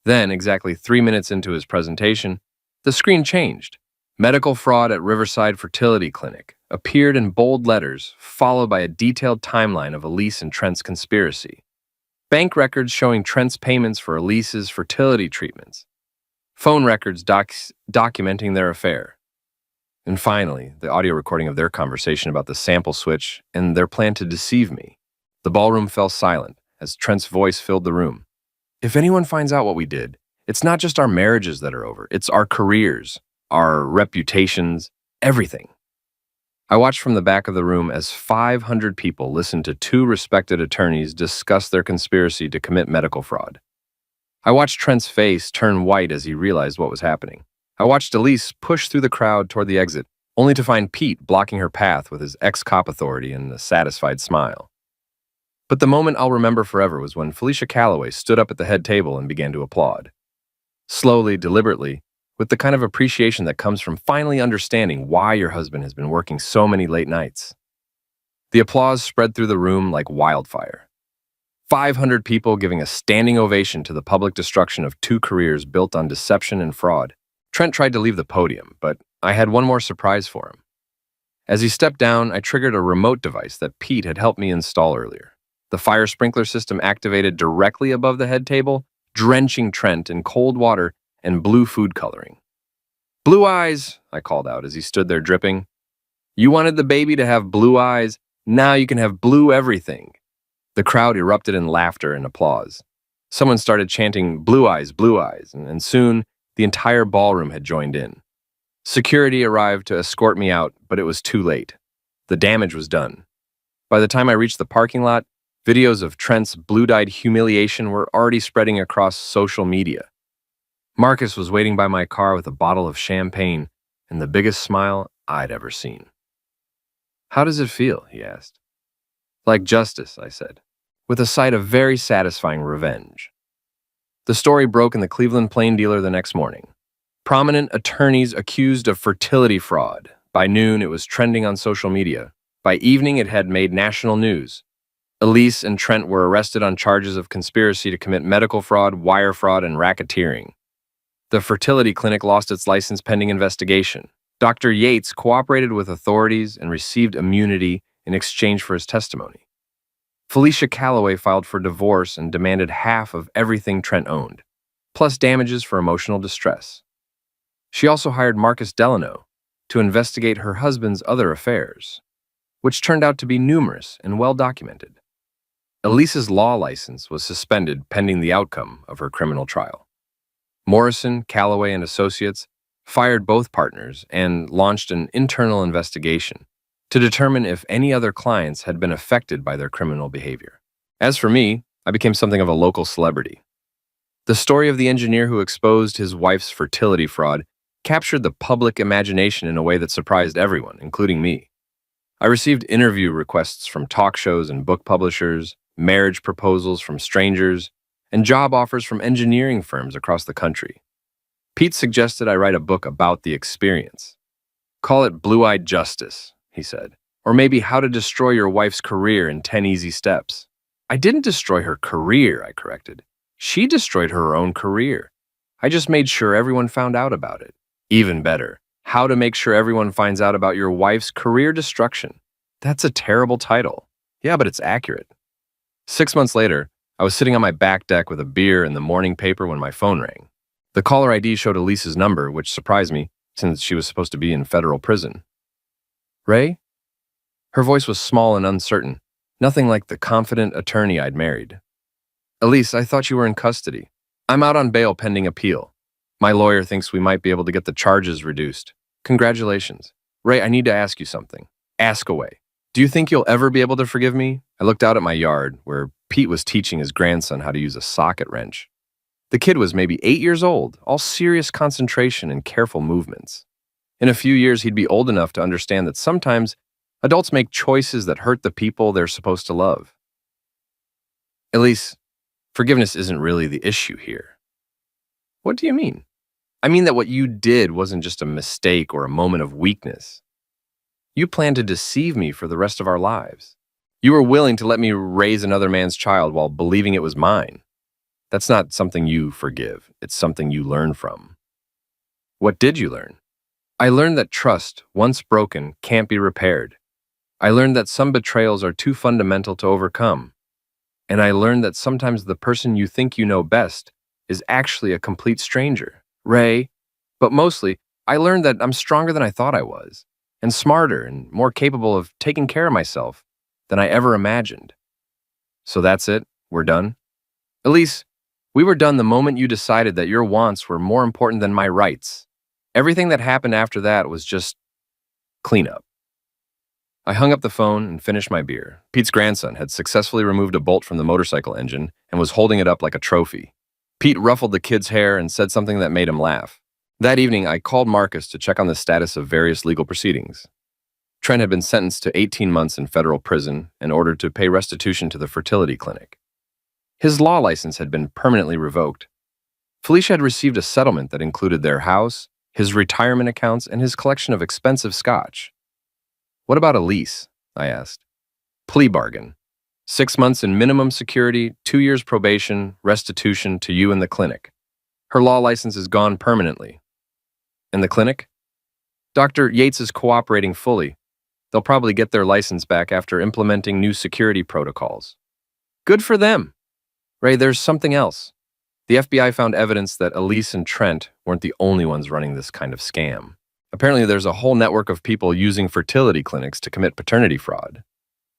Then, exactly 3 minutes into his presentation, the screen changed, Medical fraud at Riverside Fertility Clinic appeared in bold letters, followed by a detailed timeline of Elise and Trent's conspiracy. Bank records showing Trent's payments for Elise's fertility treatments. Phone records documenting their affair. And finally, the audio recording of their conversation about the sample switch and their plan to deceive me. The ballroom fell silent as Trent's voice filled the room. If anyone finds out what we did, it's not just our marriages that are over, it's our careers, our reputations, everything. I watched from the back of the room as 500 people listened to two respected attorneys discuss their conspiracy to commit medical fraud. I watched Trent's face turn white as he realized what was happening. I watched Elise push through the crowd toward the exit, only to find Pete blocking her path with his ex-cop authority and a satisfied smile. But the moment I'll remember forever was when Felicia Calloway stood up at the head table and began to applaud. Slowly, deliberately, with the kind of appreciation that comes from finally understanding why your husband has been working so many late nights. The applause spread through the room like wildfire. 500 people giving a standing ovation to the public destruction of two careers built on deception and fraud. Trent tried to leave the podium, but I had one more surprise for him. As he stepped down, I triggered a remote device that Pete had helped me install earlier. The fire sprinkler system activated directly above the head table, drenching Trent in cold water and blue food coloring. "Blue eyes," I called out as he stood there dripping. "You wanted the baby to have blue eyes, now you can have blue everything." The crowd erupted in laughter and applause. Someone started chanting, blue eyes," and soon the entire ballroom had joined in. Security arrived to escort me out, but it was too late. The damage was done. By the time I reached the parking lot, videos of Trent's blue-dyed humiliation were already spreading across social media. Marcus was waiting by my car with a bottle of champagne and the biggest smile I'd ever seen. "How does it feel?" he asked. "Like justice," I said, with a sight of very satisfying revenge. The story broke in the Cleveland Plain Dealer the next morning. Prominent attorneys accused of fertility fraud. By noon, it was trending on social media. By evening, it had made national news. Elise and Trent were arrested on charges of conspiracy to commit medical fraud, wire fraud, and racketeering. The fertility clinic lost its license pending investigation. Dr. Yates cooperated with authorities and received immunity in exchange for his testimony. Felicia Calloway filed for divorce and demanded half of everything Trent owned, plus damages for emotional distress. She also hired Marcus Delano to investigate her husband's other affairs, which turned out to be numerous and well documented. Elise's law license was suspended pending the outcome of her criminal trial. Morrison, Calloway, and Associates fired both partners and launched an internal investigation to determine if any other clients had been affected by their criminal behavior. As for me, I became something of a local celebrity. The story of the engineer who exposed his wife's fertility fraud captured the public imagination in a way that surprised everyone, including me. I received interview requests from talk shows and book publishers, marriage proposals from strangers, and job offers from engineering firms across the country. Pete suggested I write a book about the experience. "Call it Blue-Eyed Justice," he said, "or maybe How to Destroy Your Wife's Career in 10 Easy Steps." "I didn't destroy her career," I corrected. "She destroyed her own career. I just made sure everyone found out about it." Even better, How to Make Sure Everyone Finds Out About Your Wife's Career Destruction. That's a terrible title. Yeah, but it's accurate. 6 months later, I was sitting on my back deck with a beer and the morning paper when my phone rang. The caller ID showed Elise's number, which surprised me since she was supposed to be in federal prison. "Ray?" Her voice was small and uncertain, nothing like the confident attorney I'd married. "Elise, I thought you were in custody. I'm out on bail pending appeal. My lawyer thinks we might be able to get the charges reduced. Congratulations. Ray, I need to ask you something. Ask away. Do you think you'll ever be able to forgive me?" I looked out at my yard, where Pete was teaching his grandson how to use a socket wrench. The kid was maybe 8 years old, all serious concentration and careful movements. In a few years, he'd be old enough to understand that sometimes adults make choices that hurt the people they're supposed to love. "Elise, forgiveness isn't really the issue here." "What do you mean?" "I mean that what you did wasn't just a mistake or a moment of weakness. You planned to deceive me for the rest of our lives. You were willing to let me raise another man's child while believing it was mine. That's not something you forgive. It's something you learn from." "What did you learn?" I learned that trust, once broken, can't be repaired. I learned that some betrayals are too fundamental to overcome. And I learned that sometimes the person you think you know best is actually a complete stranger. Ray. But mostly, I learned that I'm stronger than I thought I was, and smarter and more capable of taking care of myself than I ever imagined. So that's it? We're done? Elise, we were done the moment you decided that your wants were more important than my rights. Everything that happened after that was just cleanup. I hung up the phone and finished my beer. Pete's grandson had successfully removed a bolt from the motorcycle engine and was holding it up like a trophy. Pete ruffled the kid's hair and said something that made him laugh. That evening, I called Marcus to check on the status of various legal proceedings. Trent had been sentenced to 18 months in federal prison and ordered to pay restitution to the fertility clinic. His law license had been permanently revoked. Felicia had received a settlement that included their house, his retirement accounts, and his collection of expensive scotch. What about Elise? I asked. Plea bargain. 6 months in minimum security, 2 years probation, restitution to you and the clinic. Her law license is gone permanently. And the clinic? Dr. Yates is cooperating fully. They'll probably get their license back after implementing new security protocols. Good for them. Ray, there's something else. The FBI found evidence that Elise and Trent weren't the only ones running this kind of scam. Apparently, there's a whole network of people using fertility clinics to commit paternity fraud.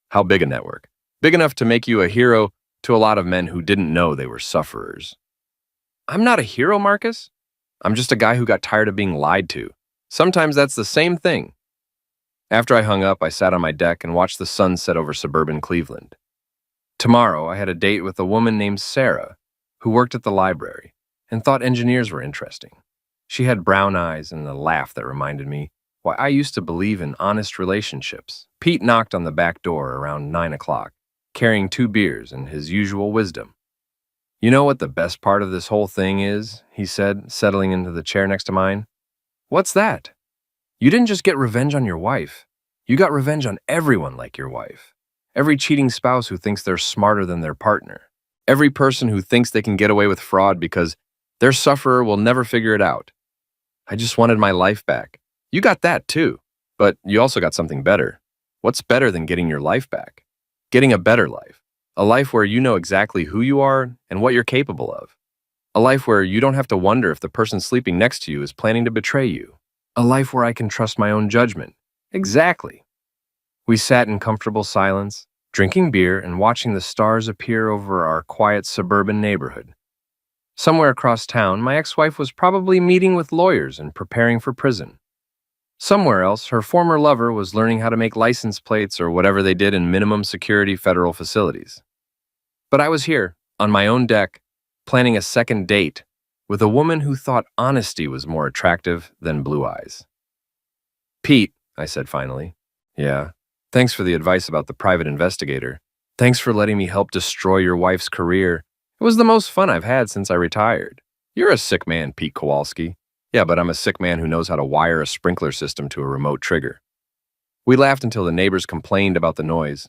How big a network? Big enough to make you a hero to a lot of men who didn't know they were sufferers. I'm not a hero, Marcus. I'm just a guy who got tired of being lied to. Sometimes that's the same thing. After I hung up, I sat on my deck and watched the sun set over suburban Cleveland. Tomorrow, I had a date with a woman named Sarah, who worked at the library and thought engineers were interesting. She had brown eyes and a laugh that reminded me why I used to believe in honest relationships. Pete knocked on the back door around 9 o'clock, carrying 2 beers and his usual wisdom. You know what the best part of this whole thing is? He said, settling into the chair next to mine. What's that? You didn't just get revenge on your wife. You got revenge on everyone like your wife. Every cheating spouse who thinks they're smarter than their partner. Every person who thinks they can get away with fraud because their sufferer will never figure it out. I just wanted my life back. You got that too, but you also got something better. What's better than getting your life back? Getting a better life. A life where you know exactly who you are and what you're capable of. A life where you don't have to wonder if the person sleeping next to you is planning to betray you. A life where I can trust my own judgment. Exactly. We sat in comfortable silence, drinking beer and watching the stars appear over our quiet suburban neighborhood. Somewhere across town, my ex-wife was probably meeting with lawyers and preparing for prison. Somewhere else, her former lover was learning how to make license plates or whatever they did in minimum security federal facilities. But I was here, on my own deck, planning a second date with a woman who thought honesty was more attractive than blue eyes. Pete, I said finally. Yeah, thanks for the advice about the private investigator. Thanks for letting me help destroy your wife's career. It was the most fun I've had since I retired. You're a sick man, Pete Kowalski. Yeah, but I'm a sick man who knows how to wire a sprinkler system to a remote trigger. We laughed until the neighbors complained about the noise.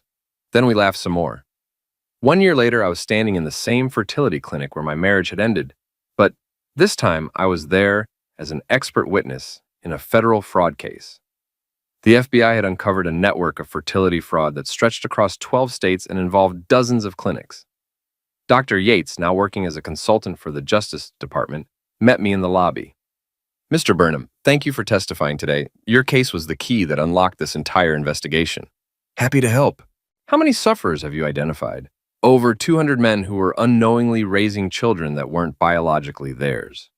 Then we laughed some more. 1 year later, I was standing in the same fertility clinic where my marriage had ended, but this time I was there as an expert witness in a federal fraud case. The FBI had uncovered a network of fertility fraud that stretched across 12 states and involved dozens of clinics. Dr. Yates, now working as a consultant for the Justice Department, met me in the lobby. Mr. Burnham, thank you for testifying today. Your case was the key that unlocked this entire investigation. Happy to help. How many sufferers have you identified? Over 200 men who were unknowingly raising children that weren't biologically theirs.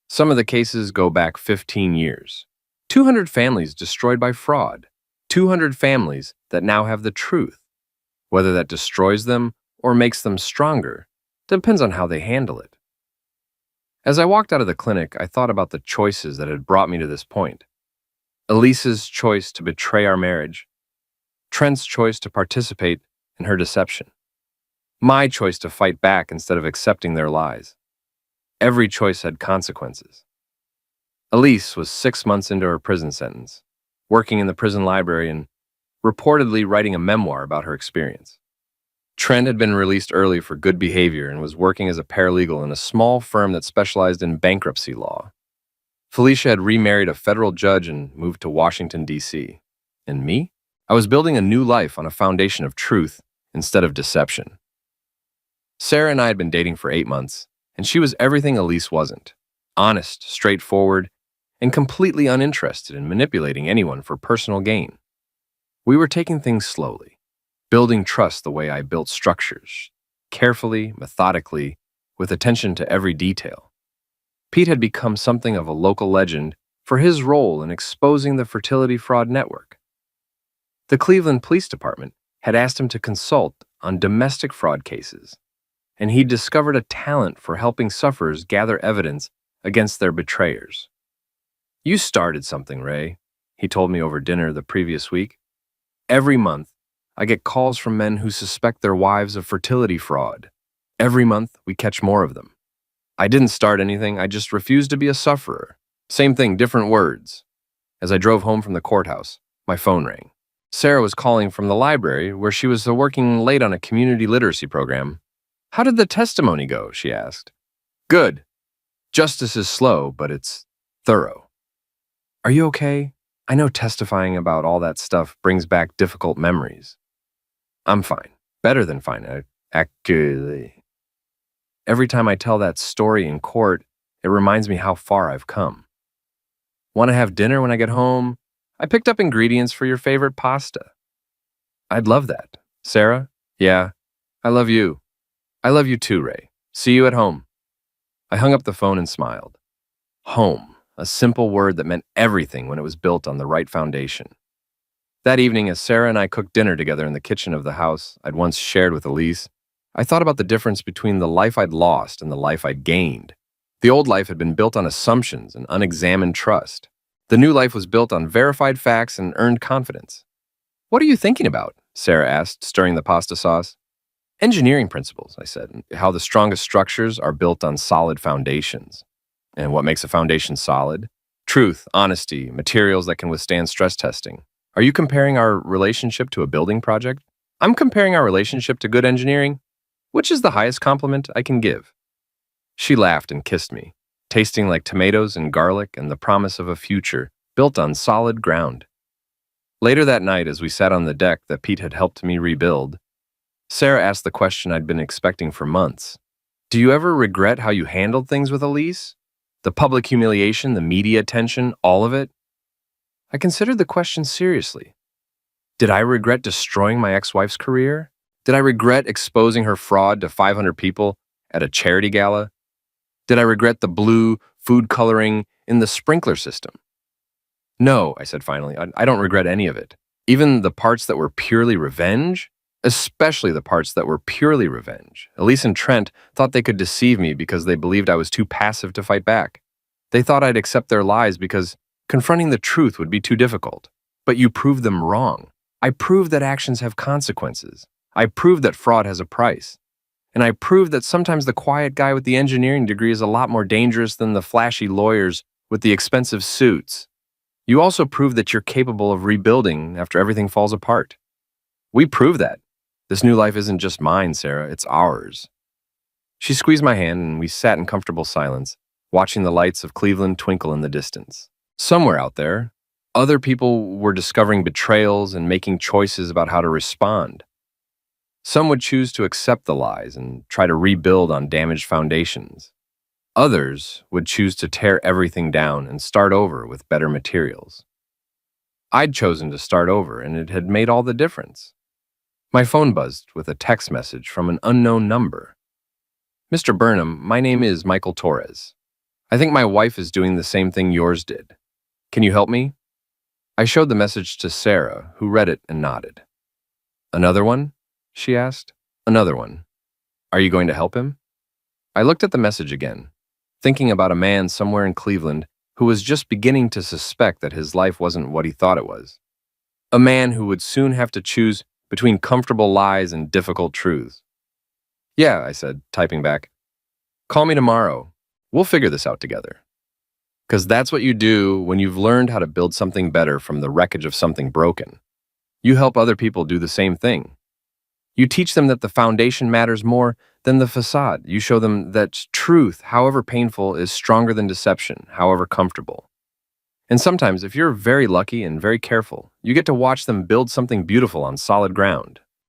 Some of the cases go back 15 years. 200 families destroyed by fraud. 200 families that now have the truth. Whether that destroys them or makes them stronger depends on how they handle it. As I walked out of the clinic, I thought about the choices that had brought me to this point. Elise's choice to betray our marriage. Trent's choice to participate in her deception. My choice to fight back instead of accepting their lies. Every choice had consequences. Elise was 6 months into her prison sentence, working in the prison library and reportedly writing a memoir about her experience. Trent had been released early for good behavior and was working as a paralegal in a small firm that specialized in bankruptcy law. Felicia had remarried a federal judge and moved to Washington, D.C. And me? I was building a new life on a foundation of truth instead of deception. Sarah and I had been dating for 8 months, and she was everything Elise wasn't. Honest, straightforward, and completely uninterested in manipulating anyone for personal gain. We were taking things slowly, building trust the way I built structures, carefully, methodically, with attention to every detail. Pete had become something of a local legend for his role in exposing the fertility fraud network. The Cleveland Police Department had asked him to consult on domestic fraud cases, and he'd discovered a talent for helping sufferers gather evidence against their betrayers. "You started something, Ray," he told me over dinner the previous week. "Every month, I get calls from men who suspect their wives of fertility fraud. Every month, we catch more of them. I didn't start anything, I just refused to be a sufferer. Same thing, different words." As I drove home from the courthouse, my phone rang. Sarah was calling from the library, where she was working late on a community literacy program. "How did the testimony go?" she asked. "Good. Justice is slow, but it's thorough." "Are you okay? I know testifying about all that stuff brings back difficult memories." "I'm fine. Better than fine, actually. Every time I tell that story in court, it reminds me how far I've come." "Want to have dinner when I get home? I picked up ingredients for your favorite pasta." "I'd love that." "Sarah?" "Yeah. I love you. I love you too, Ray. See you at home." I hung up the phone and smiled. Home, a simple word that meant everything when it was built on the right foundation. That evening, as Sarah and I cooked dinner together in the kitchen of the house I'd once shared with Elise, I thought about the difference between the life I'd lost and the life I'd gained. The old life had been built on assumptions and unexamined trust. The new life was built on verified facts and earned confidence. "What are you thinking about?" Sarah asked, stirring the pasta sauce. "Engineering principles," I said, and how the strongest structures are built on solid foundations. "And what makes a foundation solid?" "Truth, honesty, materials that can withstand stress testing." "Are you comparing our relationship to a building project?" "I'm comparing our relationship to good engineering. Which is the highest compliment I can give?" She laughed and kissed me, tasting like tomatoes and garlic and the promise of a future built on solid ground. Later that night, as we sat on the deck that Pete had helped me rebuild, Sarah asked the question I'd been expecting for months. "Do you ever regret how you handled things with Elise? The public humiliation, the media attention, all of it?" I considered the question seriously. Did I regret destroying my ex-wife's career? Did I regret exposing her fraud to 500 people at a charity gala? Did I regret the blue food coloring in the sprinkler system? "No," I said finally, I don't regret any of it. Even the parts that were purely revenge? Especially the parts that were purely revenge. Elise and Trent thought they could deceive me because they believed I was too passive to fight back. They thought I'd accept their lies because confronting the truth would be too difficult. But you proved them wrong. I proved that actions have consequences. I proved that fraud has a price. And I proved that sometimes the quiet guy with the engineering degree is a lot more dangerous than the flashy lawyers with the expensive suits. You also proved that you're capable of rebuilding after everything falls apart. We proved that. This new life isn't just mine, Sarah, it's ours." She squeezed my hand and we sat in comfortable silence, watching the lights of Cleveland twinkle in the distance. Somewhere out there, other people were discovering betrayals and making choices about how to respond. Some would choose to accept the lies and try to rebuild on damaged foundations. Others would choose to tear everything down and start over with better materials. I'd chosen to start over, and it had made all the difference. My phone buzzed with a text message from an unknown number. "Mr. Burnham, my name is Michael Torres. I think my wife is doing the same thing yours did. Can you help me?" I showed the message to Sarah, who read it and nodded. "Another one?" she asked. "Another one. Are you going to help him?" I looked at the message again, thinking about a man somewhere in Cleveland who was just beginning to suspect that his life wasn't what he thought it was. A man who would soon have to choose between comfortable lies and difficult truths. "Yeah," I said, typing back. "Call me tomorrow. We'll figure this out together." Because that's what you do when you've learned how to build something better from the wreckage of something broken. You help other people do the same thing. You teach them that the foundation matters more Then the facade, you show them that truth, however painful, is stronger than deception, however comfortable. And sometimes, if you're very lucky and very careful, you get to watch them build something beautiful on solid ground.